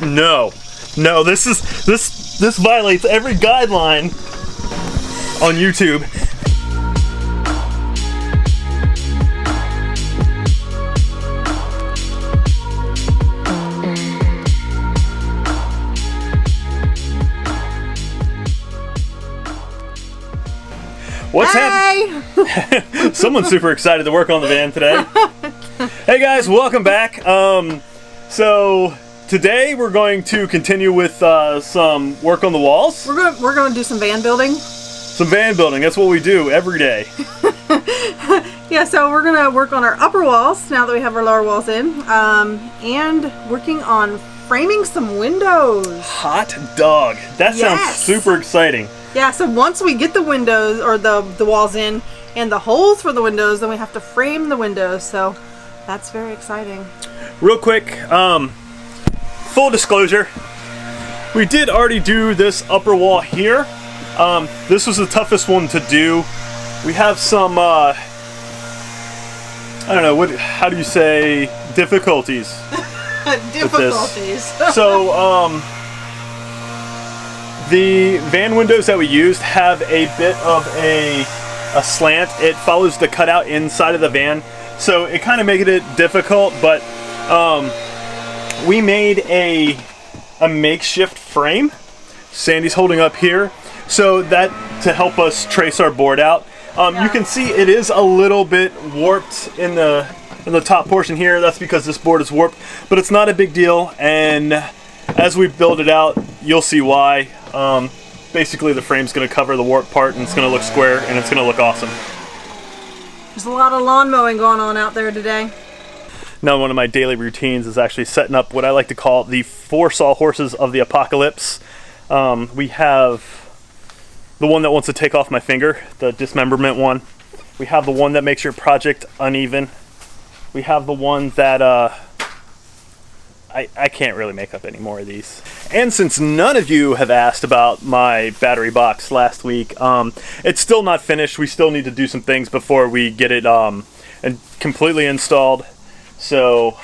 No, this violates every guideline on YouTube. What's happening? Someone's super excited to work on the van today. Hey guys, welcome back. So today we're going to continue with some work on the walls. We're gonna do some van building. Some van building. That's what we do every day. Yeah, so we're gonna work on our upper walls now that we have our lower walls in, and working on framing some windows. Hot dog. That sounds super exciting. Yeah, so once we get the windows or the walls in and the holes for the windows, then we have to frame the windows. So that's very exciting. Real quick, full disclosure, we did already do this upper wall here. This was the toughest one to do. We have some, I don't know, how do you say, difficulties? Difficulties. So, the van windows that we used have a bit of a slant. It follows the cutout inside of the van, so it kind of made it difficult, but we made a makeshift frame. Sandy's holding up here, so that to help us trace our board out. You can see it is a little bit warped in the top portion here. That's because this board is warped, but it's not a big deal, and as we build it out, you'll see why. Basically the frame's going to cover the warp part, and it's going to look square, and it's going to look awesome. There's a lot of lawn mowing going on out there today. Now, one of my daily routines is actually setting up what I like to call the 4 sawhorses of the apocalypse. We have the one that wants to take off my finger, the dismemberment one. We have the one that makes your project uneven. We have the one that I can't really make up any more of these. And since none of you have asked about my battery box last week, it's still not finished. We still need to do some things before we get it and completely installed. So,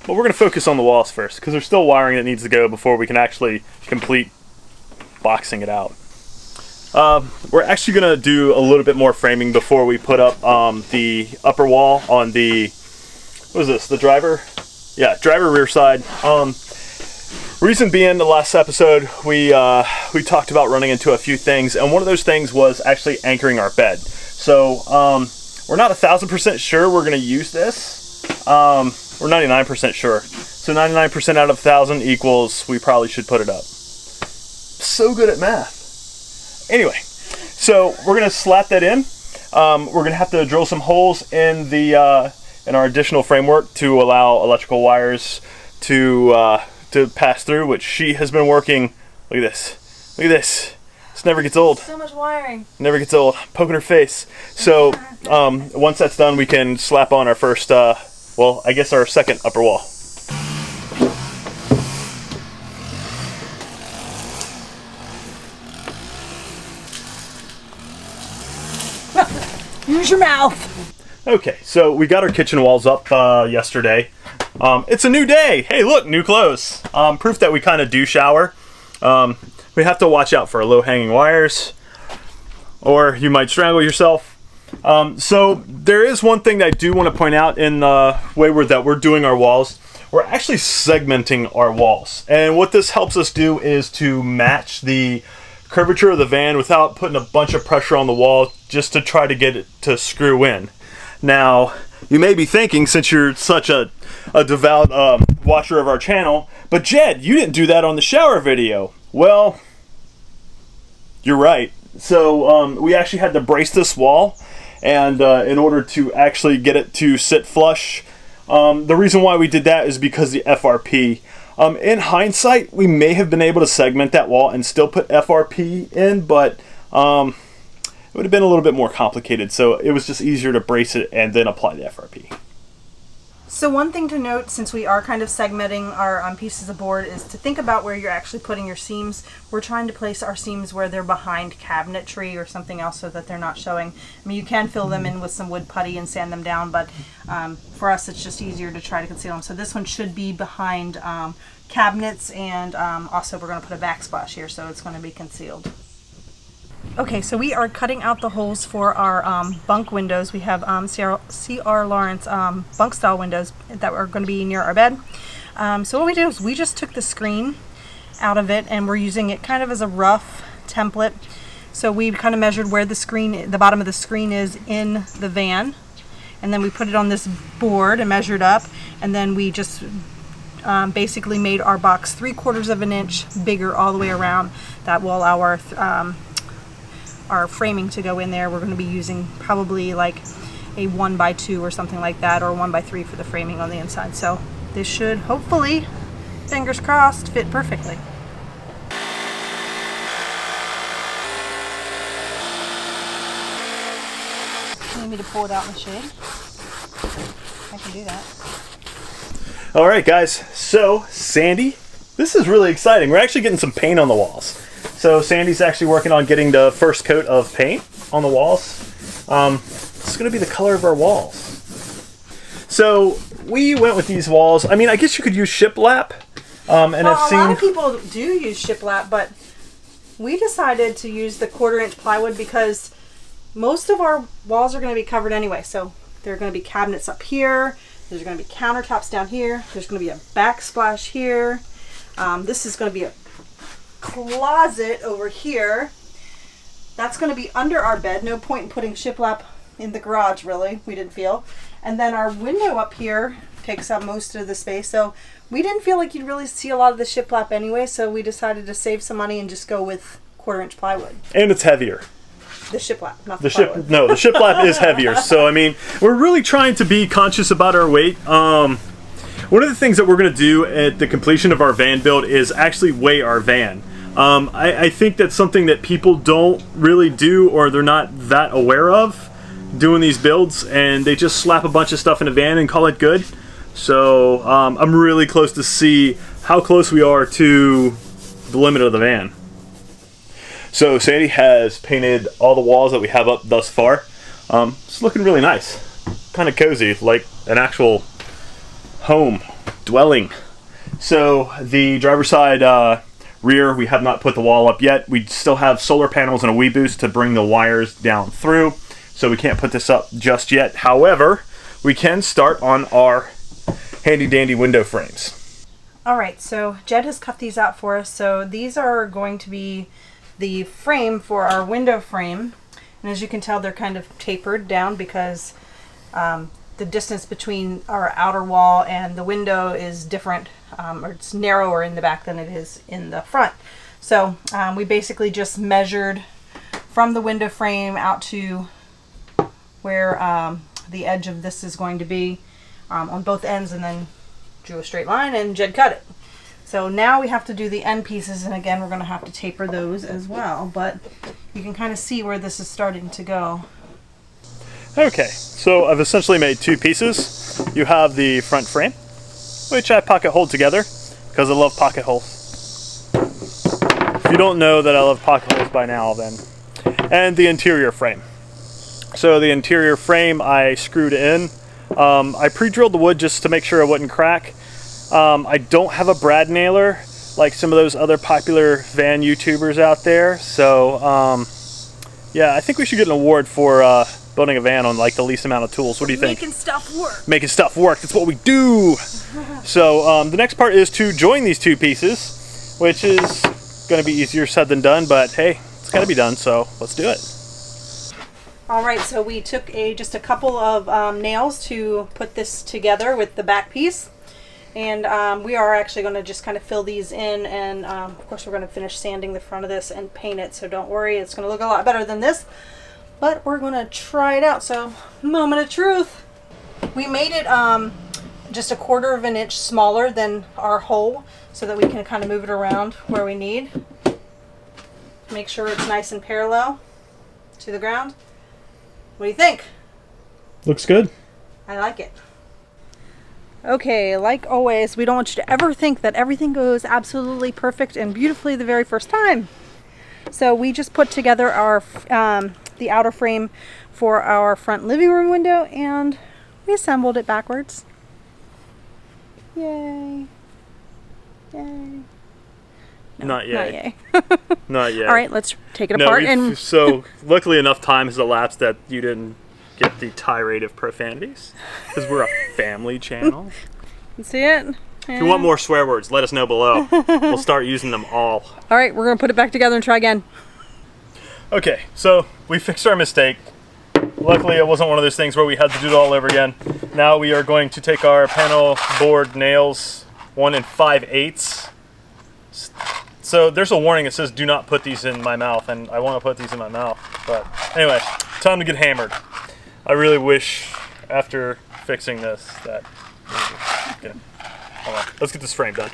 but we're going to focus on the walls first, because there's still wiring that needs to go before we can actually complete boxing it out. We're actually going to do a little bit more framing before we put up the upper wall on the, what is this, the driver? Yeah, driver rear side. Reason being, the last episode we talked about running into a few things, and one of those things was actually anchoring our bed. So we're not 1,000% sure we're going to use this. We're 99% sure. So 99% out of 1,000 equals we probably should put it up. So good at math. Anyway, so we're going to slap that in. We're going to have to drill some holes in the in our additional framework to allow electrical wires to pass through, which she has been working. Look at this. Look at this. This never gets old. So much wiring. Never gets old. Poking her face. So once that's done, we can slap on our first, well, I guess our second upper wall. Use your mouth. Okay, so we got our kitchen walls up yesterday. It's a new day. Hey, look, new clothes. Proof that we kind of do shower. We have to watch out for low-hanging wires, or you might strangle yourself. So there is one thing that I do want to point out in the way that we're doing our walls. We're actually segmenting our walls, and what this helps us do is to match the curvature of the van without putting a bunch of pressure on the wall just to try to get it to screw in. Now, you may be thinking, since you're such a devout watcher of our channel, but Jed, you didn't do that on the shower video. Well, you're right. So we actually had to brace this wall, and in order to actually get it to sit flush, the reason why we did that is because the FRP. In hindsight, we may have been able to segment that wall and still put FRP in, but it would have been a little bit more complicated, so it was just easier to brace it and then apply the FRP. So one thing to note, since we are kind of segmenting our pieces of board, is to think about where you're actually putting your seams. We're trying to place our seams where they're behind cabinetry or something else so that they're not showing. I mean, you can fill them in with some wood putty and sand them down, but for us it's just easier to try to conceal them. So this one should be behind cabinets, and also we're going to put a backsplash here, so it's going to be concealed. Okay, so we are cutting out the holes for our bunk windows. We have C.R. Lawrence bunk style windows that are going to be near our bed. So what we did is we just took the screen out of it, and we're using it kind of as a rough template. So we kind of measured where the bottom of the screen is in the van, and then we put it on this board and measured up, and then we just basically made our box 3/4 of an inch bigger all the way around. That will allow our framing to go in there. We're going to be using probably like a 1x2 or something like that, or 1x3 for the framing on the inside. So this should hopefully, fingers crossed, fit perfectly. You need me to pull it out in the shade? I can do that. All right, guys. So Sandy, this is really exciting. We're actually getting some paint on the walls. So Sandy's actually working on getting the first coat of paint on the walls. It's going to be the color of our walls. So we went with these walls. I mean, I guess you could use shiplap. And well, I've seen a lot of people do use shiplap, but we decided to use the 1/4 inch plywood because most of our walls are going to be covered anyway. So there are going to be cabinets up here. There's going to be countertops down here. There's going to be a backsplash here. This is going to be a closet over here. That's going to be under our bed. No point in putting shiplap in the garage, really, we didn't feel. And then our window up here takes up most of the space, so we didn't feel like you'd really see a lot of the shiplap anyway, so we decided to save some money and just go with 1/4 inch plywood. And it's heavier. The shiplap, not the plywood. No, the shiplap is heavier. So I mean, we're really trying to be conscious about our weight. One of the things that we're going to do at the completion of our van build is actually weigh our van. I think that's something that people don't really do, or they're not that aware of doing these builds, and they just slap a bunch of stuff in a van and call it good. So I'm really close to see how close we are to the limit of the van. So Sandy has painted all the walls that we have up thus far. It's looking really nice, kind of cozy, like an actual home dwelling. So the driver's side rear, we have not put the wall up yet. We still have solar panels and a Weeboost to bring the wires down through, so we can't put this up just yet. However, we can start on our handy dandy window frames. All right, so Jed has cut these out for us. So these are going to be the frame for our window frame, and as you can tell, they're kind of tapered down because the distance between our outer wall and the window is different, or it's narrower in the back than it is in the front. So we basically just measured from the window frame out to where the edge of this is going to be on both ends, and then drew a straight line, and Jed cut it. So now we have to do the end pieces, and again we're going to have to taper those as well, but you can kind of see where this is starting to go. Okay, so I've essentially made two pieces. You have the front frame, which I pocket hold together because I love pocket holes. If you don't know that I love pocket holes by now, then. And the interior frame. So the interior frame, I screwed in. I pre-drilled the wood just to make sure it wouldn't crack. I don't have a brad nailer like some of those other popular van YouTubers out there. So yeah, I think we should get an award for building a van on like the least amount of tools. What do you think? Making stuff work. Making stuff work. That's what we do. So the next part is to join these two pieces, which is going to be easier said than done, but hey, it's got to be done, so let's do it. All right, so we took just a couple of nails to put this together with the back piece, and we are actually going to just kind of fill these in, and of course we're going to finish sanding the front of this and paint it, so don't worry, it's going to look a lot better than this, but we're going to try it out. So moment of truth. We made it just a 1/4 of an inch smaller than our hole so that we can kind of move it around where we need. Make sure it's nice and parallel to the ground. What do you think? Looks good. I like it. Okay, like always, we don't want you to ever think that everything goes absolutely perfect and beautifully the very first time. So we just put together our the outer frame for our front living room window, and we assembled it backwards. Yay. Yay. No, not yet. Not yay. Not yet. All right, let's take it apart. And so luckily enough time has elapsed that you didn't get the tirade of profanities, because we're a family channel. See it? If you want more swear words, let us know below. We'll start using them all. All right, we're going to put it back together and try again. Okay, so we fixed our mistake. Luckily, it wasn't one of those things where we had to do it all over again. Now we are going to take our panel board nails, 1 5/8. So there's a warning that says do not put these in my mouth, and I want to put these in my mouth. But anyway, time to get hammered. I really wish after fixing this that... Okay, hold on. Let's get this frame done.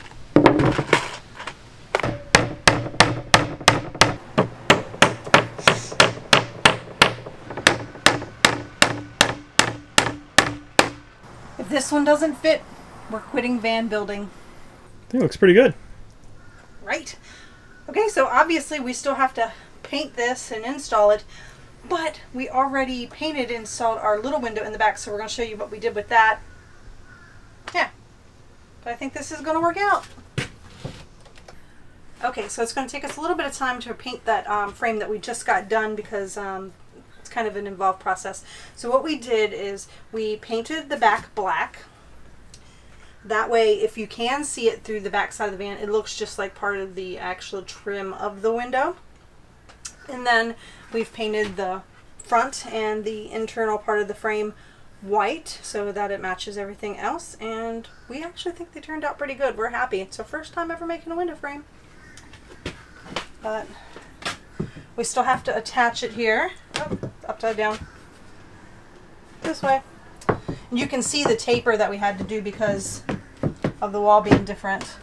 If this one doesn't fit, we're quitting van building. I think it looks pretty good. Right. Okay, so obviously we still have to paint this and install it, but we already painted and installed our little window in the back, so we're going to show you what we did with that. Yeah. But I think this is going to work out. Okay, so it's going to take us a little bit of time to paint that frame that we just got done, because it's kind of an involved process. So what we did is we painted the back black. That way, if you can see it through the back side of the van, it looks just like part of the actual trim of the window. And then we've painted the front and the internal part of the frame white so that it matches everything else. And we actually think they turned out pretty good. We're happy. It's our first time ever making a window frame. But we still have to attach it here. Oh, upside down. This way. And you can see the taper that we had to do because of the wall being different.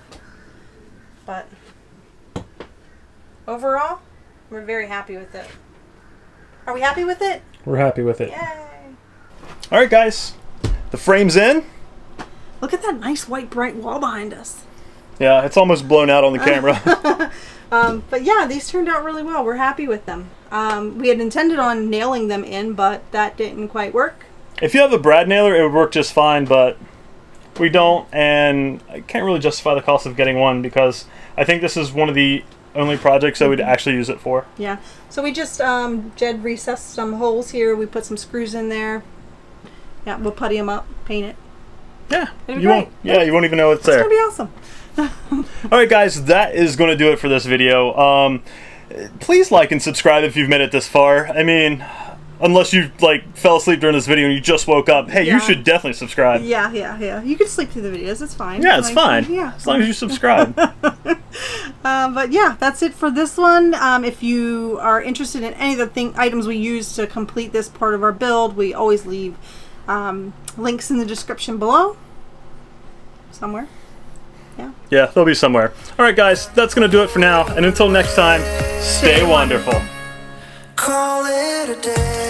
But overall, we're very happy with it. Are we happy with it? We're happy with it. Yay! All right, guys. The frame's in. Look at that nice white bright wall behind us. Yeah, it's almost blown out on the camera. But yeah, these turned out really well. We're happy with them. We had intended on nailing them in, but that didn't quite work. If you have a brad nailer, it would work just fine, but we don't, and I can't really justify the cost of getting one because I think this is one of the only projects I would actually use it for. Yeah, so we just Jed recessed some holes here. We put some screws in there. Yeah, we'll putty them up, paint it. Yeah, It'll be you great. won't. Yeah, you won't even know it's there. It's gonna be awesome. All right, guys, that is going to do it for this video. Please like and subscribe if you've made it this far. I mean, unless you fell asleep during this video and you just woke up, hey, you should definitely subscribe. Yeah. You can sleep through the videos. It's fine. Yeah, it's fine. Yeah, as long as you subscribe. But yeah, that's it for this one. If you are interested in any of the items we use to complete this part of our build, we always leave links in the description below. Somewhere. Yeah, they'll be somewhere. All right, guys, that's going to do it for now. And until next time, stay wonderful. Call it a day.